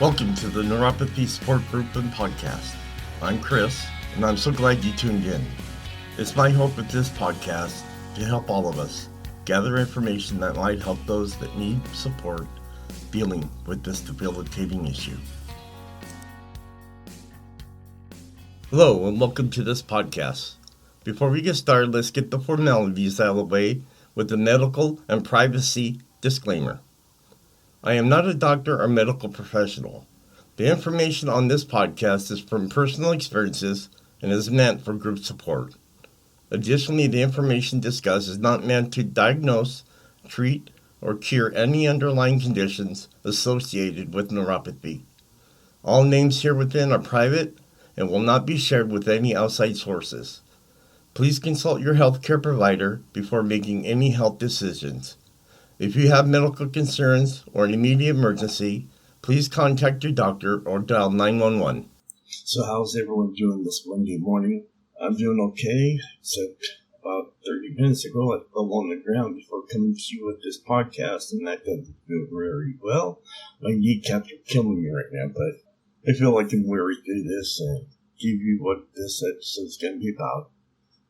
Welcome to the Neuropathy Support Group and Podcast. I'm Chris, and I'm so glad you tuned in. It's my hope with this podcast to help all of us gather information that might help those that need support dealing with this debilitating issue. Hello, and welcome to this podcast. Before we get started, let's get the formalities out of the way with the medical and privacy disclaimer. I am not a doctor or medical professional. The information on this podcast is from personal experiences and is meant for group support. Additionally, the information discussed is not meant to diagnose, treat, or cure any underlying conditions associated with neuropathy. All names here within are private and will not be shared with any outside sources. Please consult your healthcare provider before making any health decisions. If you have medical concerns or an immediate emergency, please contact your doctor or dial 911. So how's everyone doing this Monday morning? I'm doing okay, except about 30 minutes ago I fell on the ground before coming to you with this podcast, and that doesn't feel very well. My kneecaps are killing me right now, but I feel I can worry through this and give you what this episode is going to be about.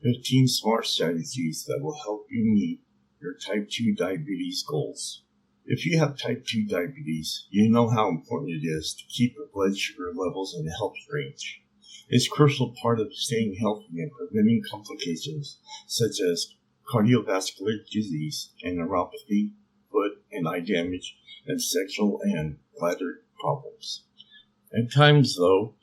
15 smart strategies that will help you meet your type 2 diabetes goals. If you have type 2 diabetes, you know how important it is to keep your blood sugar levels in a healthy range. It's a crucial part of staying healthy and preventing complications such as cardiovascular disease and neuropathy, foot and eye damage, and sexual and bladder problems. At times, though,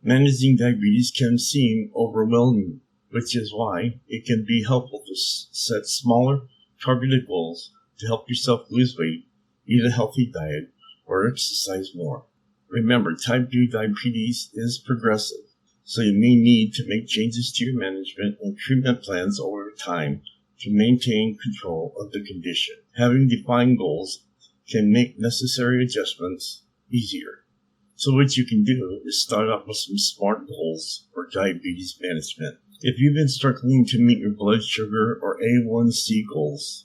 managing diabetes can seem overwhelming, which is why it can be helpful to set smaller, targeted goals to help yourself lose weight, eat a healthy diet, or exercise more. Remember, type 2 diabetes is progressive, so you may need to make changes to your management and treatment plans over time to maintain control of the condition. Having defined goals can make necessary adjustments easier. So what you can do is start out with some SMART goals for diabetes management. If you've been struggling to meet your blood sugar or A1C goals,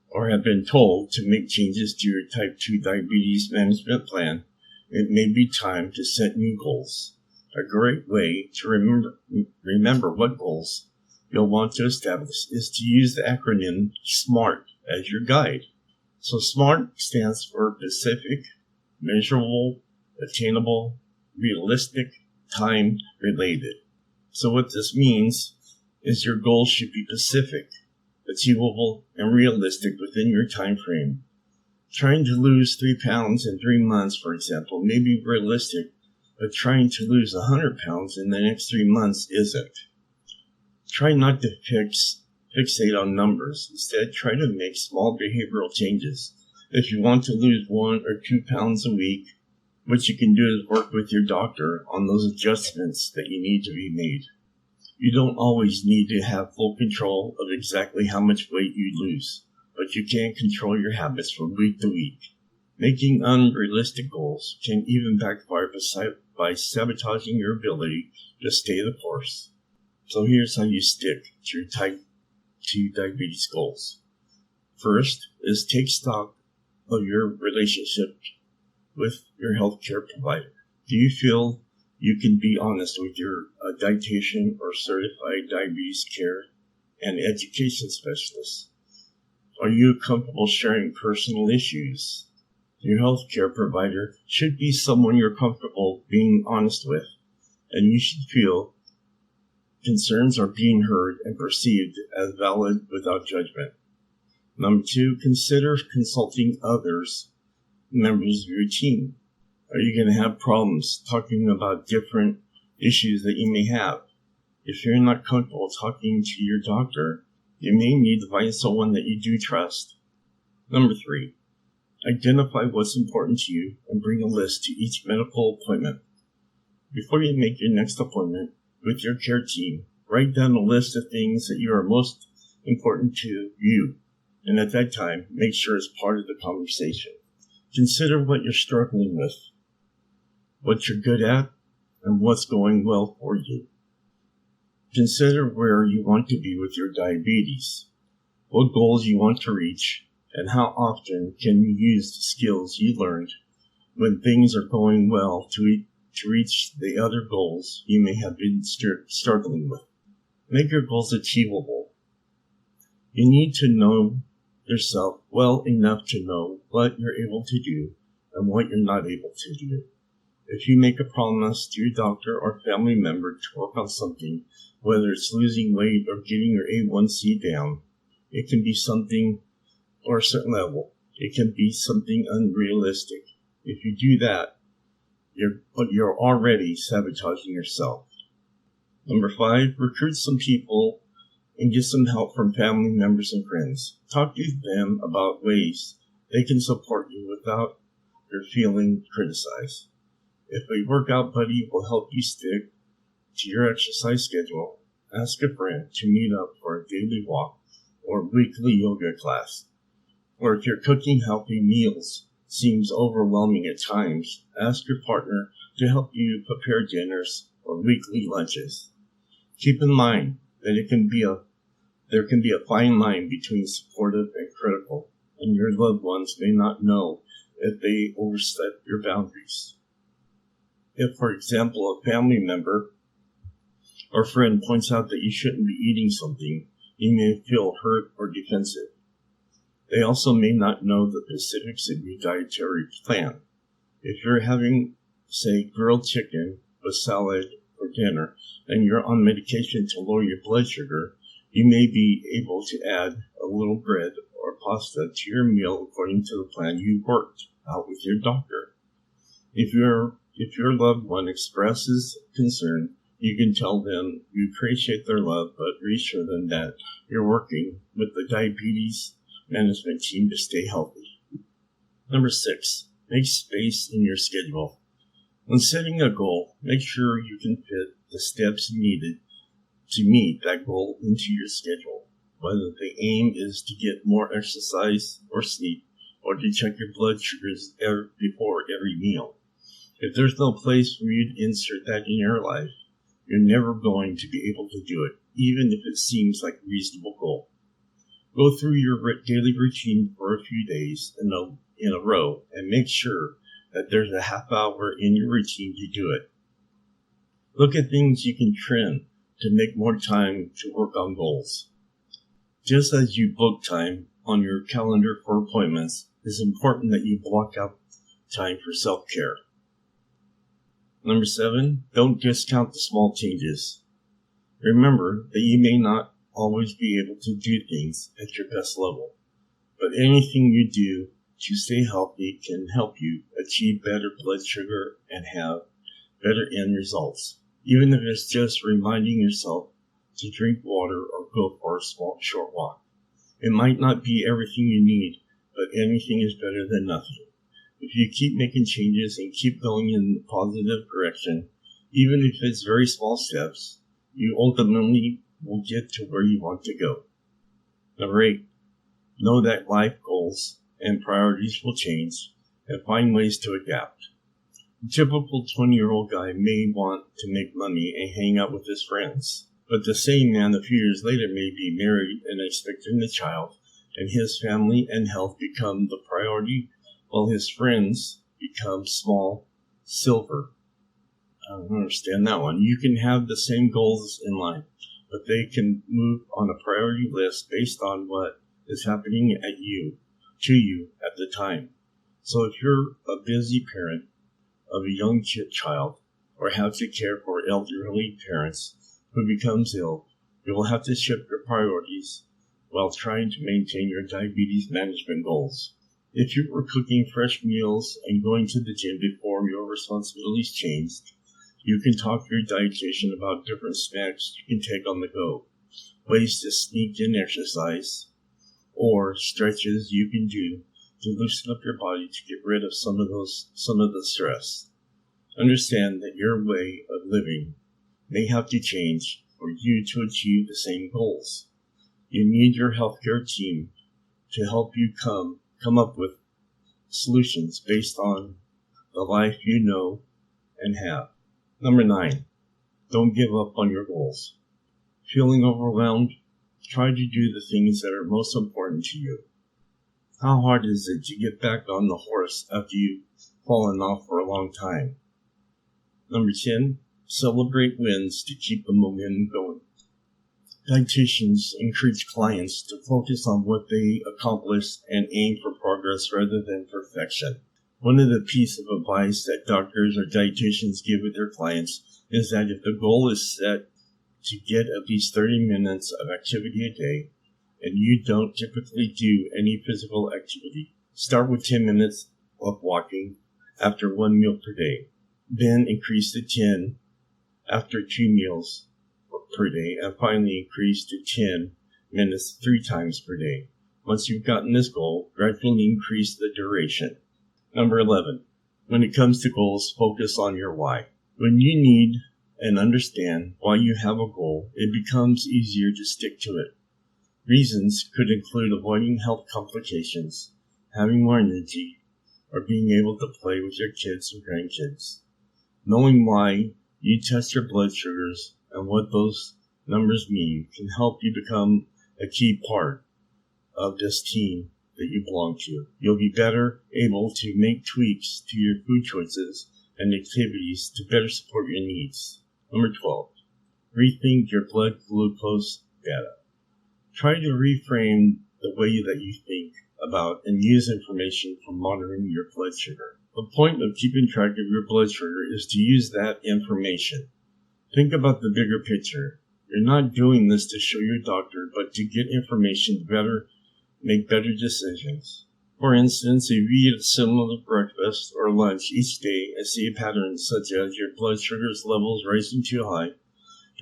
or have been told to make changes to your type 2 diabetes management plan, it may be time to set new goals. A great way to remember what goals you'll want to establish is to use the acronym SMART as your guide. So SMART stands for specific, measurable, attainable, realistic, time-related. So what this means is your goals should be specific, achievable, and realistic within your time frame. Trying to lose 3 pounds in 3 months, for example, may be realistic, but trying to lose 100 pounds in the next 3 months isn't. Try not to fixate on numbers. Instead, try to make small behavioral changes. If you want to lose 1 or 2 pounds a week, what you can do is work with your doctor on those adjustments that you need to be made. You don't always need to have full control of exactly how much weight you lose, but you can control your habits from week to week. Making unrealistic goals can even backfire by sabotaging your ability to stay the course. So here's how you stick to your type 2 diabetes goals. First is take stock of your relationship with your healthcare provider. Do you feel you can be honest with your dietitian or certified diabetes care and education specialist? Are you comfortable sharing personal issues? Your healthcare provider should be someone you're comfortable being honest with, and you should feel concerns are being heard and perceived as valid without judgment. Number 2, consider consulting others, members of your team. Are you going to have problems talking about different issues that you may have? If you're not comfortable talking to your doctor, you may need to find someone that you do trust. Number 3, identify what's important to you and bring a list to each medical appointment. Before you make your next appointment with your care team, write down a list of things that you are most important to you, and at that time, make sure it's part of the conversation. Consider what you're struggling with, what you're good at, and what's going well for you. Consider where you want to be with your diabetes, what goals you want to reach, and how often can you use the skills you learned when things are going well to reach the other goals you may have been struggling with. Make your goals achievable. You need to know yourself well enough to know what you're able to do and what you're not able to do. If you make a promise to your doctor or family member to work on something, whether it's losing weight or getting your A1C down, it can be something or a certain level. It can be something unrealistic. If you do that, you're already sabotaging yourself. Number 5, recruit some people and get some help from family members and friends. Talk to them about ways they can support you without your feeling criticized. If a workout buddy will help you stick to your exercise schedule, ask a friend to meet up for a daily walk or weekly yoga class. Or if your cooking healthy meals seems overwhelming at times, ask your partner to help you prepare dinners or weekly lunches. Keep in mind that there can be a fine line between supportive and critical, and your loved ones may not know if they overstep your boundaries. If, for example, a family member or friend points out that you shouldn't be eating something, you may feel hurt or defensive. They also may not know the specifics of your dietary plan. If you're having, say, grilled chicken with salad for dinner and you're on medication to lower your blood sugar, you may be able to add a little bread or pasta to your meal according to the plan you worked out with your doctor. If your loved one expresses concern, you can tell them you appreciate their love, but reassure them that you're working with the diabetes management team to stay healthy. Number 6, make space in your schedule. When setting a goal, make sure you can fit the steps needed to meet that goal into your schedule, whether the aim is to get more exercise or sleep, or to check your blood sugars before every meal. If there's no place for you to insert that in your life, you're never going to be able to do it, even if it seems like a reasonable goal. Go through your daily routine for a few days in a row and make sure that there's a half hour in your routine to do it. Look at things you can trim to make more time to work on goals. Just as you book time on your calendar for appointments, it's important that you block out time for self-care. Number 7, don't discount the small changes. Remember that you may not always be able to do things at your best level, but anything you do to stay healthy can help you achieve better blood sugar and have better end results, even if it's just reminding yourself to drink water or go for a short walk. It might not be everything you need, but anything is better than nothing. If you keep making changes and keep going in the positive direction, even if it's very small steps, you ultimately will get to where you want to go. Number 8, know that life goals and priorities will change and find ways to adapt. The typical 20-year-old guy may want to make money and hang out with his friends, but the same man a few years later may be married and expecting a child, and his family and health become the priority while his friends become small silver. I don't understand that one. You can have the same goals in life, but they can move on a priority list based on what is happening to you at the time. So if you're a busy parent of a young child or have to care for elderly parents who becomes ill, you will have to shift your priorities while trying to maintain your diabetes management goals. If you were cooking fresh meals and going to the gym before your responsibilities changed, you can talk to your dietitian about different snacks you can take on the go, ways to sneak in exercise, or stretches you can do to loosen up your body to get rid of some of the stress. Understand that your way of living may have to change for you to achieve the same goals. You need your healthcare team to help you come up with solutions based on the life you know and have. Number 9, don't give up on your goals. Feeling overwhelmed? Try to do the things that are most important to you. How hard is it to get back on the horse after you fallen off for a long time. Number 10, celebrate wins to keep the momentum going. Dietitians encourage clients to focus on what they accomplished and aim for progress rather than perfection. One of the pieces of advice that doctors or dietitians give with their clients is that if the goal is set to get at least 30 minutes of activity a day, and you don't typically do any physical activity, start with 10 minutes of walking after one meal per day. Then increase to 10 after 2 meals per day, and finally increase to 10 minutes 3 times per day. Once you've gotten this goal, gradually increase the duration. Number 11. When it comes to goals, focus on your why. When you need and understand why you have a goal, it becomes easier to stick to it. Reasons could include avoiding health complications, having more energy, or being able to play with your kids and grandkids. Knowing why you test your blood sugars and what those numbers mean can help you become a key part of this team that you belong to. You'll be better able to make tweaks to your food choices and activities to better support your needs. Number 12, rethink your blood glucose data. Try to reframe the way that you think about and use information for monitoring your blood sugar. The point of keeping track of your blood sugar is to use that information. Think about the bigger picture. You're not doing this to show your doctor, but to get information to make better decisions. For instance, if you eat a similar breakfast or lunch each day and see a pattern such as your blood sugar levels rising too high,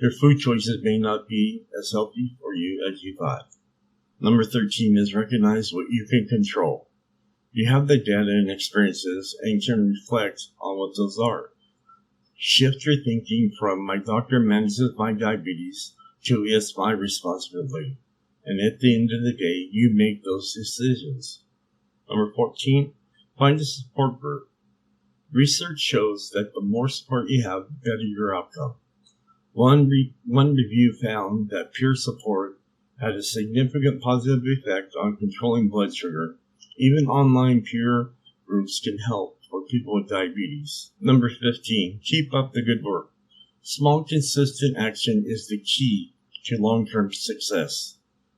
your food choices may not be as healthy for you as you thought. Number 13 is recognize what you can control. You have the data and experiences and can reflect on what those are. Shift your thinking from my doctor manages my diabetes to it's my responsibility. And at the end of the day, you make those decisions. Number 14, find a support group. Research shows that the more support you have, the better your outcome. One review found that peer support had a significant positive effect on controlling blood sugar. Even online peer groups can help for people with diabetes. Number 15, keep up the good work. Small, consistent action is the key to long-term success.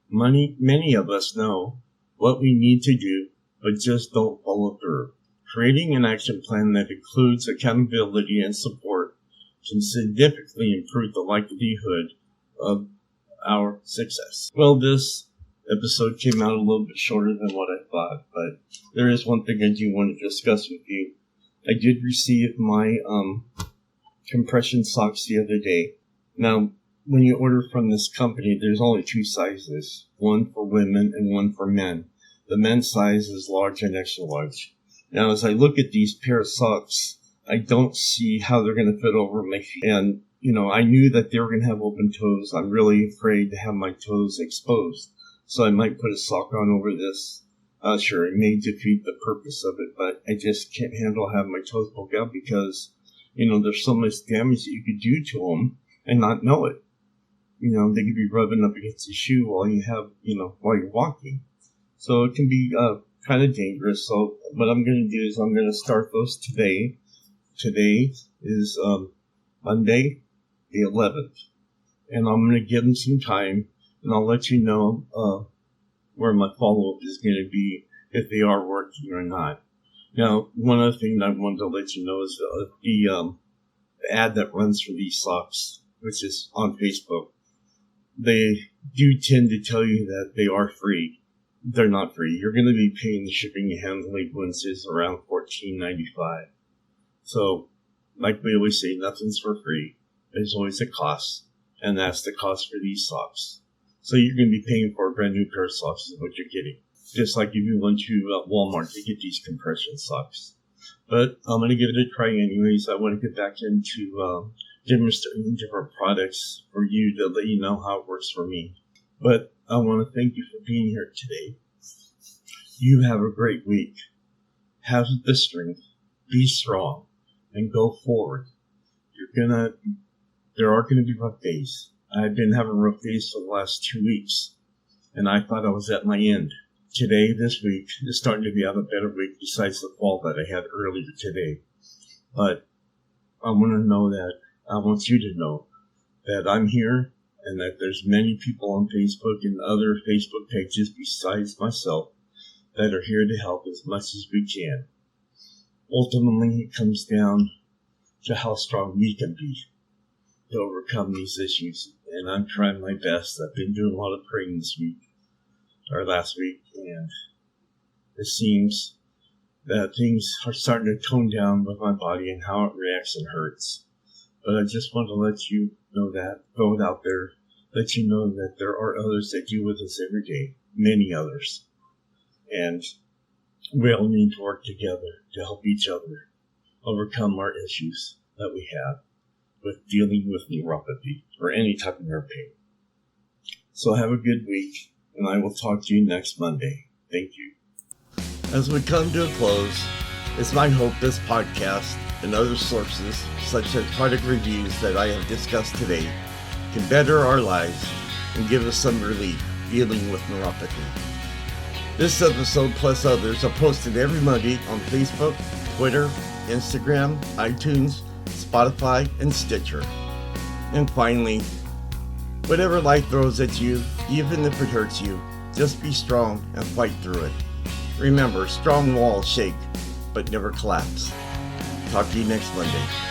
Many of us know what we need to do, but just don't follow through. Creating an action plan that includes accountability and support can significantly improve the likelihood of our success. Well, this episode came out a little bit shorter than what I thought, but there is one thing I do want to discuss with you. I did receive my compression socks the other day. Now, when you order from this company, there's only 2 sizes, one for women and one for men. The men's size is large and extra large. Now, as I look at these pair of socks, I don't see how they're going to fit over my feet. And, I knew that they were going to have open toes. I'm really afraid to have my toes exposed. So I might put a sock on over this. Sure, it may defeat the purpose of it, but I just can't handle having my toes poke out because, there's so much damage that you could do to them and not know it. They could be rubbing up against the shoe while you're walking. So it can be kind of dangerous. So what I'm going to do is I'm going to start those today. Today is Monday, the 11th. And I'm going to give them some time, and I'll let you know where my follow-up is going to be, if they are working or not. Now, one other thing that I wanted to let you know is the ad that runs for these socks, which is on Facebook. They do tend to tell you that they are free. They're not free. You're going to be paying the shipping and handling once is around $14.95. So, like we always say, nothing's for free. There's always a cost, and that's the cost for these socks. So you're going to be paying for a brand new pair of socks is what you're getting. Just like if you went to Walmart to get these compression socks. But I'm going to give it a try anyways. I want to get back into demonstrating different products for you to let you know how it works for me. But I want to thank you for being here today. You have a great week. Have the strength. Be strong. And go forward. There are going to be rough days. I've been having rough days for the last 2 weeks. And I thought I was at my end. today, this week, is starting to be a better week besides the fall that I had earlier today. But I want you to know that I'm here and that there's many people on Facebook and other Facebook pages besides myself that are here to help as much as we can. Ultimately, it comes down to how strong we can be to overcome these issues. And I'm trying my best. I've been doing a lot of praying last week, and it seems that things are starting to tone down with my body and how it reacts and hurts. But I just want to let you know that, throw it out there, let you know that there are others that deal with this every day, many others. And we all need to work together to help each other overcome our issues that we have with dealing with neuropathy or any type of nerve pain. So have a good week, and I will talk to you next Monday. Thank you. As we come to a close, it's my hope this podcast and other sources, such as product reviews that I have discussed today, can better our lives and give us some relief dealing with neuropathy. This episode plus others are posted every Monday on Facebook, Twitter, Instagram, iTunes, Spotify, and Stitcher. And finally, whatever life throws at you, even if it hurts you, just be strong and fight through it. Remember, strong walls shake, but never collapse. Talk to you next Monday.